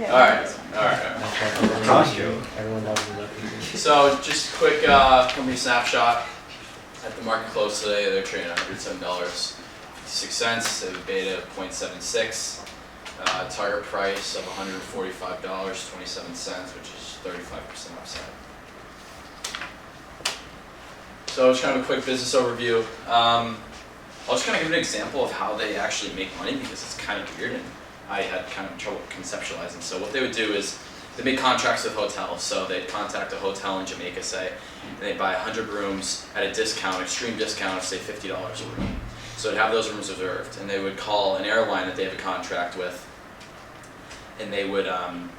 Alright. So just a quick company snapshot. At the market close today, they're trading at $107.56. They have a beta of 0.76. Target price of $145.27, which is 35% upside. So just kind of a quick business overview. I'll just kind of give an example of how they actually make money because it's kind of weird and I had kind of trouble conceptualizing. So what they would do is they make contracts with hotels. So they'd contact a hotel in Jamaica, say, and they'd buy 100 rooms at a discount, extreme discount of say $50 a room. So they'd have those rooms reserved, and they would call an airline that they have a contract with, and they would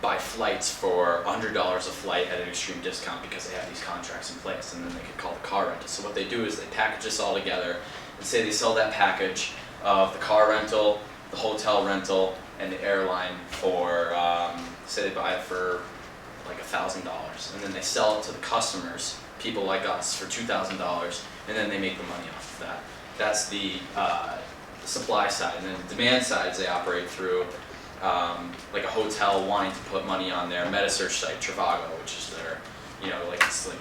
buy flights for $100 a flight at an extreme discount because they have these contracts in place, and then they could call the car rental. So what they do is they package this all together, and say they sell that package of the car rental, the hotel rental, and the airline for, say they buy it for like $1,000, and then they sell it to the customers, people like us, for $2,000, and then they make the money off of that. That's the supply side, and then the demand side is they operate through like a hotel wanting to put money on their meta-search site, Trivago, which is their, like it's like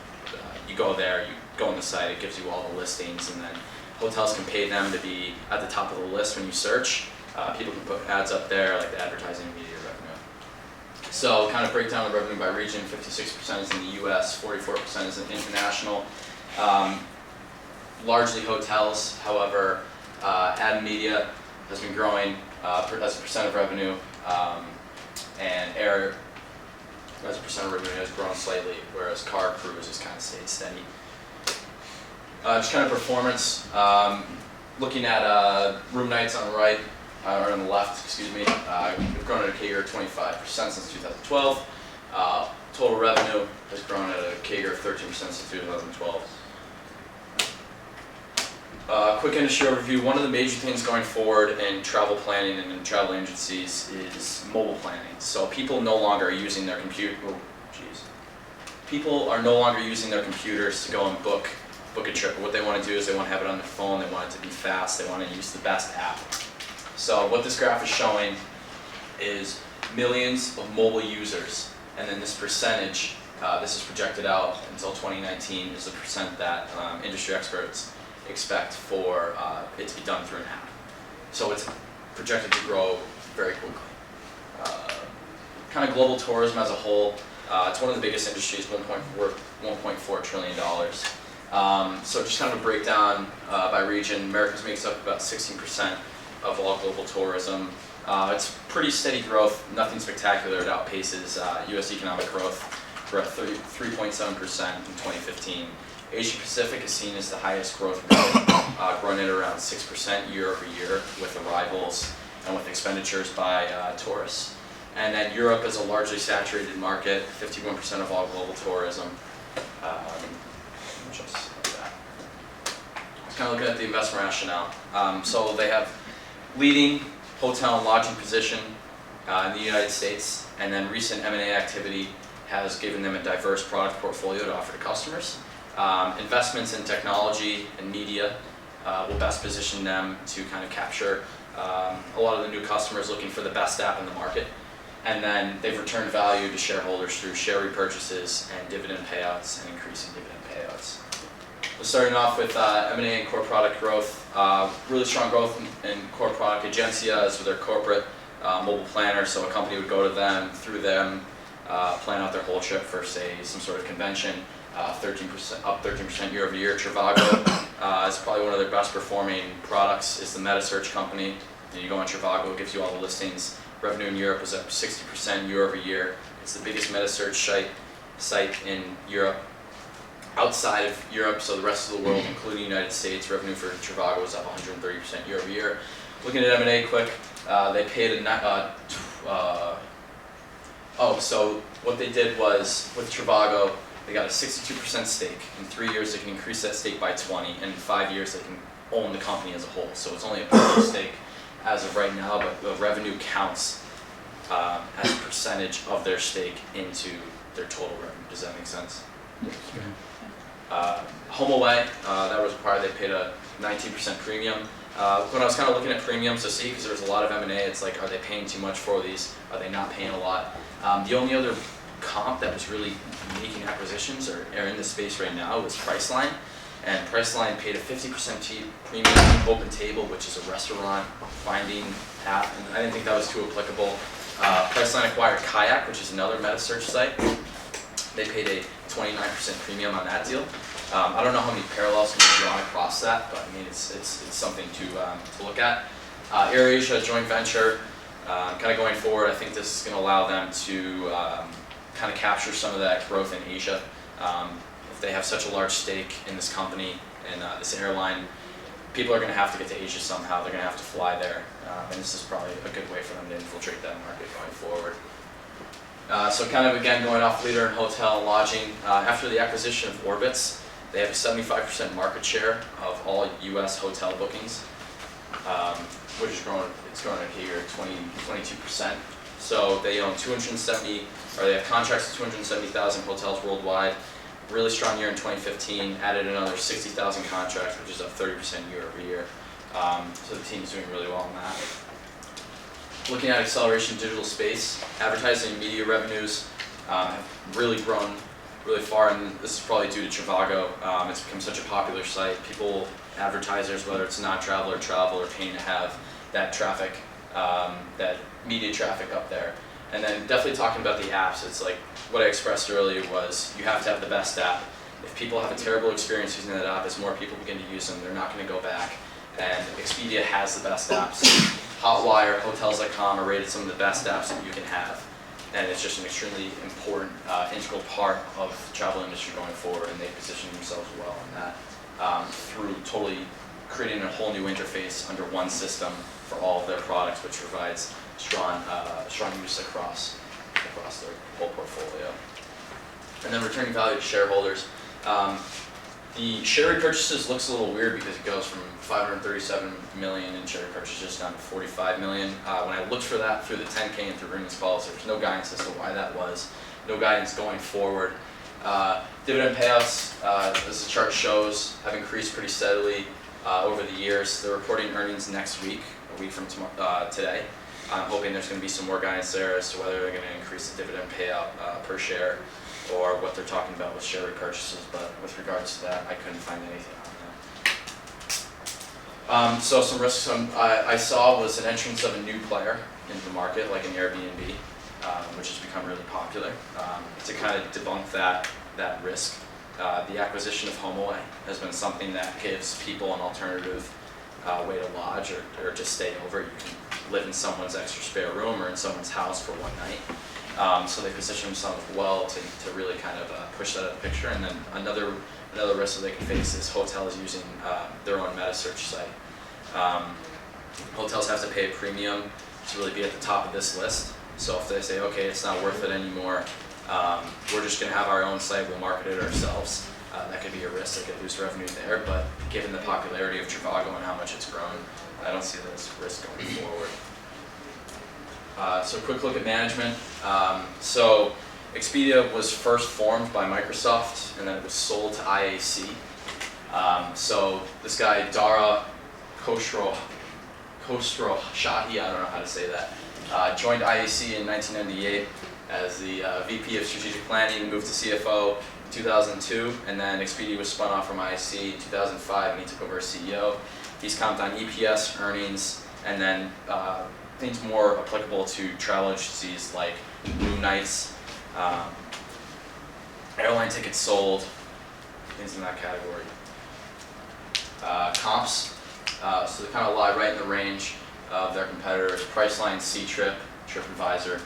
you go there, you go on the site, it gives you all the listings, and then hotels can pay them to be at the top of the list when you search. People can put ads up there, like the advertising and media revenue. So kind of break down the revenue by region. 56% is in the US, 44% is in international. Largely hotels, however, ad and media has been growing as a percent of revenue, and air as a percent of revenue has grown slightly, whereas car cruise has kind of stayed steady. Just kind of performance, looking at room nights on the right, or on the left, excuse me, we've grown at a CAGR of 25% since 2012. Total revenue has grown at a CAGR of 13% since 2012. Quick industry overview. One of the major things going forward in travel planning and in travel agencies is mobile planning. So people no longer are using their People are no longer using their computers to go and book a trip. What they want to do is they want to have it on their phone. They want it to be fast. They want to use the best app. So what this graph is showing is millions of mobile users, and then this percentage, this is projected out until 2019, is the percent that industry experts expect for it to be done through an app. So it's projected to grow very quickly. Kind of global tourism as a whole, it's one of the biggest industries, $1.4 trillion. So just kind of a breakdown by region. Americas makes up about 16% of all global tourism. It's pretty steady growth, nothing spectacular. It outpaces US economic growth. We're at 3.7% in 2015. Asia Pacific is seen as the highest growth rate, growing at around 6% year over year with arrivals and with expenditures by tourists. And then Europe is a largely saturated market, 51% of all global tourism. Just like that. Let's kind of look at the investment rationale. So they have leading hotel and lodging position in the United States, and then recent M&A activity has given them a diverse product portfolio to offer to customers. Investments in technology and media will best position them to kind of capture a lot of the new customers looking for the best app in the market. And then they've returned value to shareholders through share repurchases and dividend payouts and increasing dividend payouts. We're starting off with M&A and core product growth. Really strong growth in core product. Agencia is their corporate mobile planner, so a company would go to them, through them, plan out their whole trip for, say, some sort of convention. 13% up 13% year over year. Trivago is probably one of their best performing products. Is the meta-search company. Then you go on Trivago, it gives you all the listings. Revenue in Europe is up 60% year over year. It's the biggest meta-search site in Europe. Outside of Europe, so the rest of the world, including the United States, revenue for Trivago is up 130% year over year. Looking at M&A quick, they paid so what they did was, with Trivago, they got a 62% stake. In 3 years, they can increase that stake by 20, and in 5 years, they can own the company as a whole. So it's only a partial stake as of right now, but the revenue counts as a percentage of their stake into their total revenue. Does that make sense? HomeAway, that was required. They paid a 19% premium. When I was kind of looking at premiums to see, because there was a lot of M&A, it's like, are they paying too much for these? Are they not paying a lot? The only other comp that was really making acquisitions or are in the space right now was Priceline. And Priceline paid a 50% premium on Open Table, which is a restaurant finding app, and I didn't think that was too applicable. Priceline acquired Kayak, which is another meta search site. They paid a 29% premium on that deal. I don't know how many parallels can be drawn across that, but I mean it's something to look at. AirAsia joint venture, kind of going forward, I think this is going to allow them to kind of capture some of that growth in Asia. If they have such a large stake in this company and this airline, people are going to have to get to Asia somehow. They're going to have to fly there, and this is probably a good way for them to infiltrate that market going forward. So kind of again going off leader in hotel and lodging, after the acquisition of Orbitz, they have a 75% market share of all U.S. hotel bookings, which is growing. It's growing at a CAGR of 22%. So they own they have contracts with 270,000 hotels worldwide. Really strong year in 2015. Added another 60,000 contracts, which is up 30% year over year. So the team's doing really well on that. Looking at acceleration in digital space, advertising and media revenues have really grown really far, and this is probably due to Trivago. It's become such a popular site. People, advertisers, whether it's non-travel or travel, are paying to have that traffic, that media traffic up there. And then definitely talking about the apps, it's like what I expressed earlier was you have to have the best app. If people have a terrible experience using that app, as more people begin to use them, they're not going to go back. And Expedia has the best apps. Hotwire, Hotels.com are rated some of the best apps that you can have. And it's just an extremely important, integral part of the travel industry going forward, and they position themselves well in that through totally creating a whole new interface under one system for all of their products, which provides strong use across their whole portfolio. And then returning value to shareholders. The share repurchases looks a little weird because it goes from 537 million in share repurchases down to 45 million. When I looked for that through the 10K and through earnings calls, there's no guidance as to why that was. No guidance going forward. Dividend payouts, as the chart shows, have increased pretty steadily over the years. They're reporting earnings next week, a week from today. I'm hoping there's going to be some more guidance there as to whether they're going to increase the dividend payout per share or what they're talking about with share repurchases, but with regards to that, I couldn't find anything on that. So some risks I saw was an entrance of a new player into the market, like an Airbnb, which has become really popular. To kind of debunk that risk, the acquisition of HomeAway has been something that gives people an alternative way to lodge or just stay over. You can live in someone's extra spare room or in someone's house for one night. So they position themselves well to really kind of push that out of the picture. And then another risk that they can face is hotels using their own meta search site. Hotels have to pay a premium to really be at the top of this list. So if they say, okay, it's not worth it anymore, we're just going to have our own site, we'll market it ourselves. That could be a risk. They could lose revenue there, but given the popularity of Trivago and how much it's grown, I don't see that as a risk going forward. So a quick look at management. So Expedia was first formed by Microsoft, and then it was sold to IAC. So this guy, Dara Khosrowshahi, I don't know how to say that, joined IAC in 1998 as the VP of Strategic Planning, moved to CFO in 2002, and then Expedia was spun off from IAC in 2005, and he took over as CEO. He's comped on EPS, earnings, and then things more applicable to travel agencies like room nights, airline tickets sold, things in that category. Comps, so they kind of lie right in the range of their competitors. Priceline, C-Trip, TripAdvisor.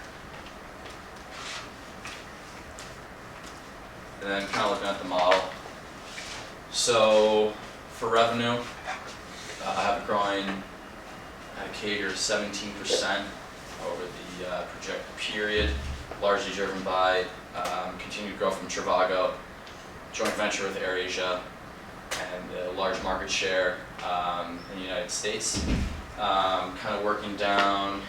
And then kind of looking at the model. So for revenue, I have it growing at a CAGR of 17% over the projected period, largely driven by continued growth from Trivago, joint venture with AirAsia, and a large market share in the United States. Kind of working down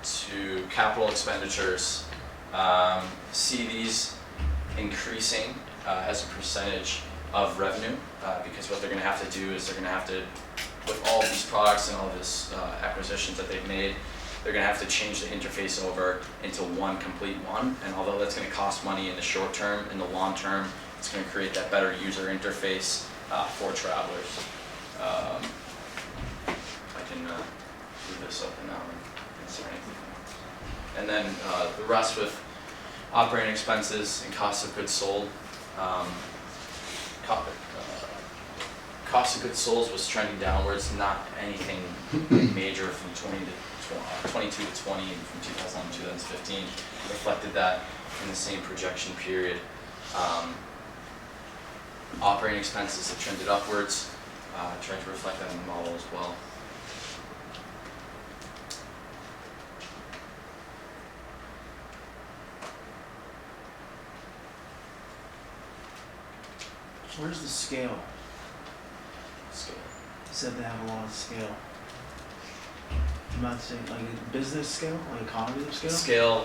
to capital expenditures. See these increasing as a percentage of revenue, because what they're going to have to do is they're going to have to, with all of these products and all of this acquisitions that they've made, they're going to have to change the interface over into one complete one. And although that's going to cost money in the short term, in the long term, it's going to create that better user interface for travelers. I can do this up and now and see anything else. And then the rest with operating expenses and cost of goods sold. Cost of goods sold was trending downwards, not anything major from 22 to 20, and from 2011 to 2015 reflected that in the same projection period. Operating expenses have trended upwards, trying to reflect that in the model as well. Where's the scale? Scale. You said they have a lot of scale. I'm not saying like business scale, like economy of scale? Scale,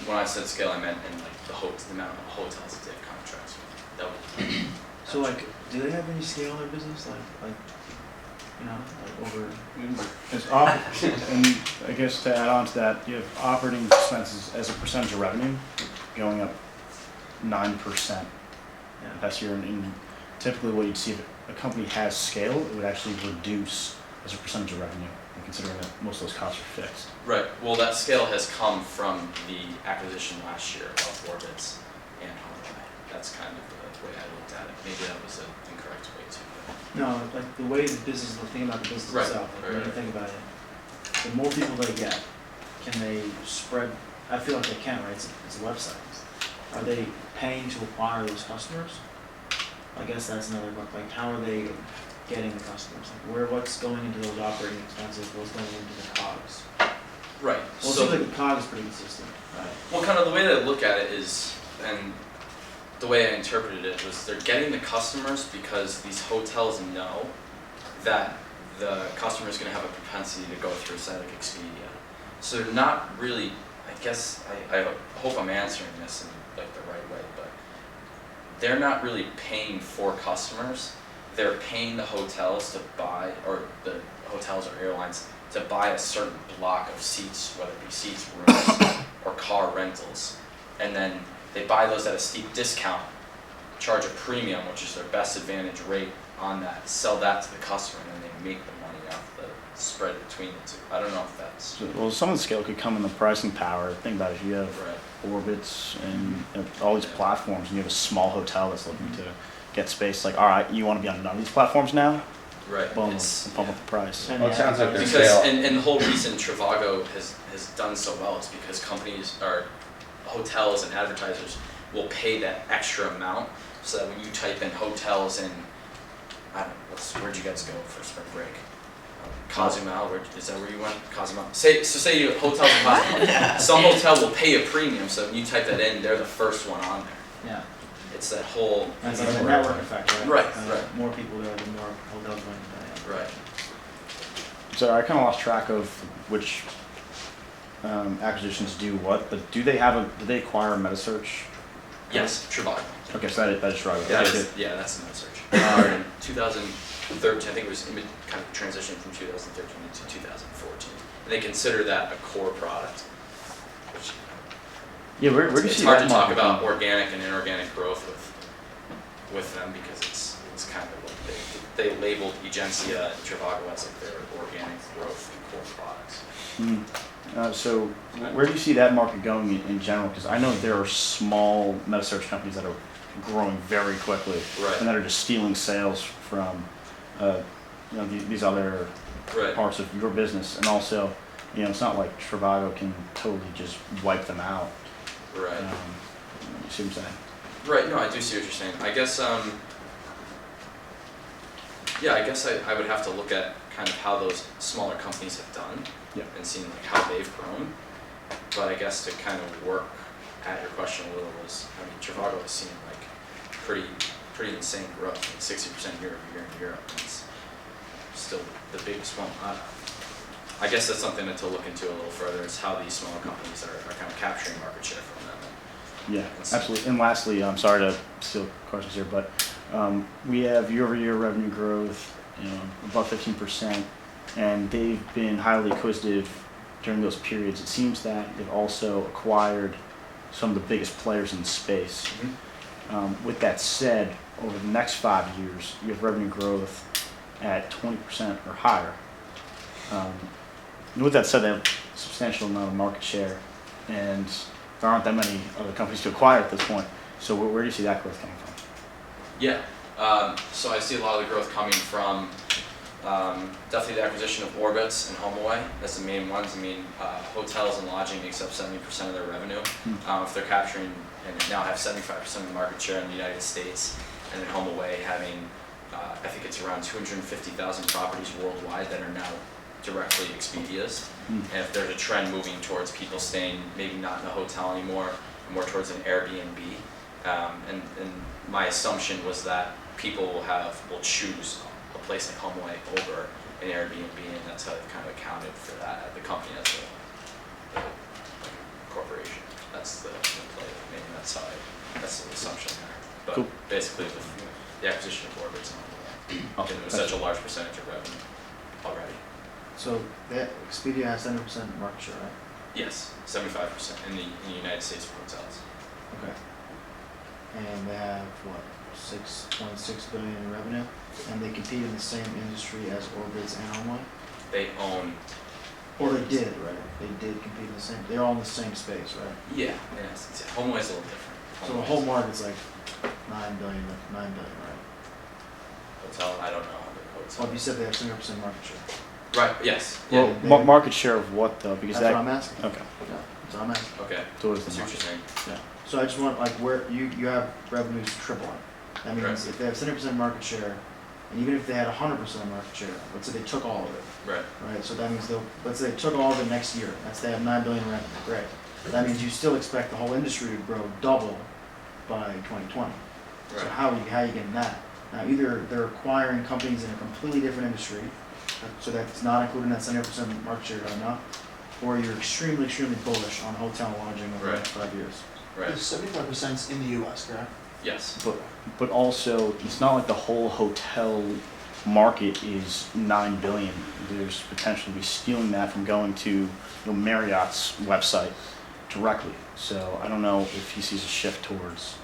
when I said scale, I meant in like the amount of hotels that they have contracts with. That would, So like, do they have any scale in their business? Like you know, like over. And I guess to add on to that, you have operating expenses as a percentage of revenue going up 9% Yeah. last year. And typically, what you'd see if a company has scale, it would actually reduce as a percentage of revenue, and considering that most of those costs are fixed. right. Well, that scale has come from the acquisition last year of Orbitz and Homify. That's kind of the way I looked at it. Maybe that was an incorrect way to. No, like the way the business, the thing about the business Right, itself, like, right, when you right. think about it, the more people they get, can they spread, I feel like they can, right? It's a website. Are they paying to acquire those customers? I guess that's another, like how are they getting the customers? Like what's going into those operating expenses, what's going into the COGS? Right. Well, it So, seems like the COGS is pretty consistent, right? well, kind of the way that I look at it is, and the way I interpreted it was they're getting the customers because these hotels know that the customer is going to have a propensity to go through a site like Expedia. So they're not really, I guess, I hope I'm answering this in like the right way, but they're not really paying for customers. They're paying the hotels to buy, or the hotels or airlines to buy a certain block of seats, whether it be seats, rooms, or car rentals. And then they buy those at a steep discount, charge a premium, which is their best advantage rate on that, sell that to the customer, and then they make the money off the spread between the two. I don't know if that's So, well, some of the scale could come in the pricing power. Think about it, if you have right. Orbitz and all these platforms, and you have a small hotel that's looking to get space. Like, all right, you want to be on none of these platforms now? Right. Boom, It's- and pump up the price. And Well, it sounds like their Because scale. and the whole reason Trivago has done so well is because companies or hotels and advertisers will pay that extra amount, so that when you type in hotels in, I don't know, where'd you guys go for spring break? Cozumel, is that where you went? Cozumel. Say you hotels in Cozumel. Some hotel will pay a premium, so when you type that in, they're the first one on there. Yeah, It's that whole. that's like a network effect, right? Right, right. More people there, the more hotels going to pay. Right. So I kind of lost track of which acquisitions do what, but do they they acquire MetaSearch? Yes, Trivago. Okay, so that is right. That Okay, is, yeah, that's the search. In 2013, I think it was kind of transition from 2013 to 2014. And they consider that a core product. Which, yeah, where do you it's see hard that to talk market about going? organic and inorganic growth with them because it's kind of what they labeled Egencia and Trivago as like their organic growth and core products. So where do you see that market going in general? Because I know there are small MetaSearch companies that are growing very quickly, Right. and that are just stealing sales from these other Right. parts of your business. And also, it's not like Trivago can totally just wipe them out. Right. You see what I'm saying? Right, no, I do see what you're saying. I guess, I would have to look at kind of how those smaller companies have done Yeah. and seeing like how they've grown. But I guess to kind of work at your question a little was, I mean, Trivago has seen like pretty insane growth, like 60% year over year in Europe. And it's still the biggest one. I guess that's something to look into a little further, is how these smaller companies are kind of capturing market share from them. Yeah, It's- absolutely. And lastly, I'm sorry to steal questions here, but we have year-over-year revenue growth, above 15%, and they've been highly acquisitive during those periods. It seems that they've also acquired some of the biggest players in the space. With that said, over the next 5 years, you have revenue growth at 20% or higher. And with that said, they have a substantial amount of market share, and there aren't that many other companies to acquire at this point. So where do you see that growth coming from? Yeah, so I see a lot of the growth coming from definitely the acquisition of Orbitz and HomeAway. That's the main ones. I mean, hotels and lodging makes up 70% of their revenue. If they're capturing and now have 75% of the market share in the United States, and then HomeAway having, I think it's around 250,000 properties worldwide that are now directly Expedia's. And if there's a trend moving towards people staying maybe not in a hotel anymore, more towards an Airbnb, and my assumption was that people will choose a place like HomeAway over an Airbnb, and that's how they've kind of accounted for that at the company as a corporation. That's the play. Maybe that's the assumption there. But Cool. basically, with the acquisition of Orbitz and HomeAway, Okay, it was such a large percentage of revenue already. So that Expedia has 70% market share, right? Yes, 75% in the United States for hotels. Okay. And they have what, 6.6 billion in revenue, and they compete in the same industry as Orbitz and HomeAway? They own. Or they did, right? They did compete in the same. They're all in the same space, right? Yeah, in essence. Yeah. HomeAway's a little different. So the whole market's like 9 billion, right? Hotel, I don't know how the hotel. Well, you said they have 70% market share. Right. Yes. Well, Yeah, they- market share of what though? Because That's that. what I'm asking. Okay. Yeah, that's what I'm asking. Okay. So what is That's the what you're market? saying. Yeah. So I just want, like, where you have revenues tripling. That means Right. if they have 70% market share, and even if they had 100% market share, let's say they took all of it, Right. right? So that means let's say they took all of it next year. They have 9 billion revenue. Great. That means you still expect the whole industry to grow double by 2020. So Right. how are you getting that? Now, either they're acquiring companies in a completely different industry, so that's not including that 70% market share right now, or you're extremely, extremely bullish on hotel and lodging over the next 5 years. Right. 75% in the US, correct? Yes. But also, it's not like the whole hotel market is 9 billion. There's potential to be stealing that from going to Marriott's website directly. So I don't know if he sees a shift towards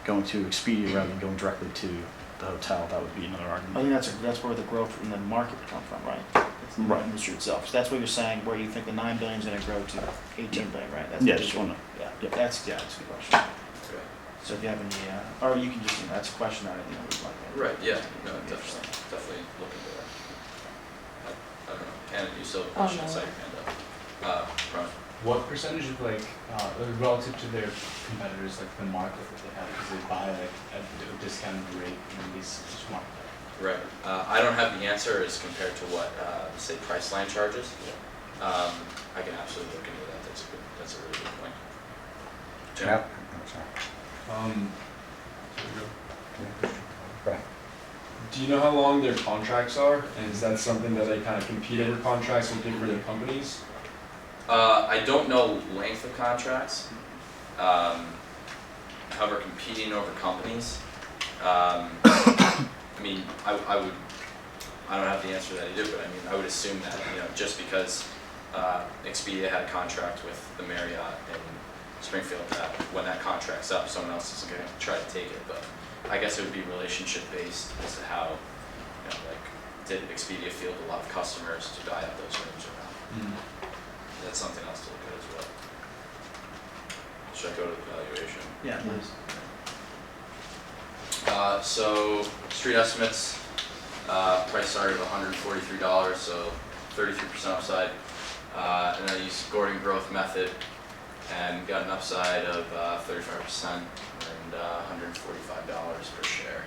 going to Expedia rather than going directly to the hotel. That would be another I argument. think that's where the growth in the market would come from, right? It's the Right. industry itself. So that's what you're saying, where you think the 9 billion is going to grow to 18 billion, right? That's Yeah, what just you're- wanna- Yeah, yeah. that's a good question. Okay. So if you have any, or you can just, that's a question I didn't know we'd like. Right. Yeah. No, definitely look into that. I don't know. Hannah, you still have a question? no. Say your hand up. Ron. What percentage of relative to their competitors, like the market that they have, because they buy like at a discounted rate in these market? Right. I don't have the answer as compared to what say Priceline charges. I can absolutely look into that. That's a really good point. Jim? Do you know how long their contracts are? And is that something that they kind of compete over contracts with different companies? I don't know length of contracts. However, competing over companies. I mean, I don't have the answer to that either, but I mean, I would assume that, just because Expedia had a contract with the Marriott in Springfield, that when that contract's up, someone else isn't going to try to take it. But I guess it would be relationship based as to how, did Expedia field a lot of customers to buy out those rooms or not? That's something else to look at as well. Should I go to the valuation? Yeah, please. So street estimates, price started at $143, so 33% upside. And I used Gordon growth method and got an upside of 35% and $145 per share.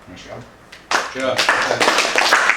Nice job. Yeah.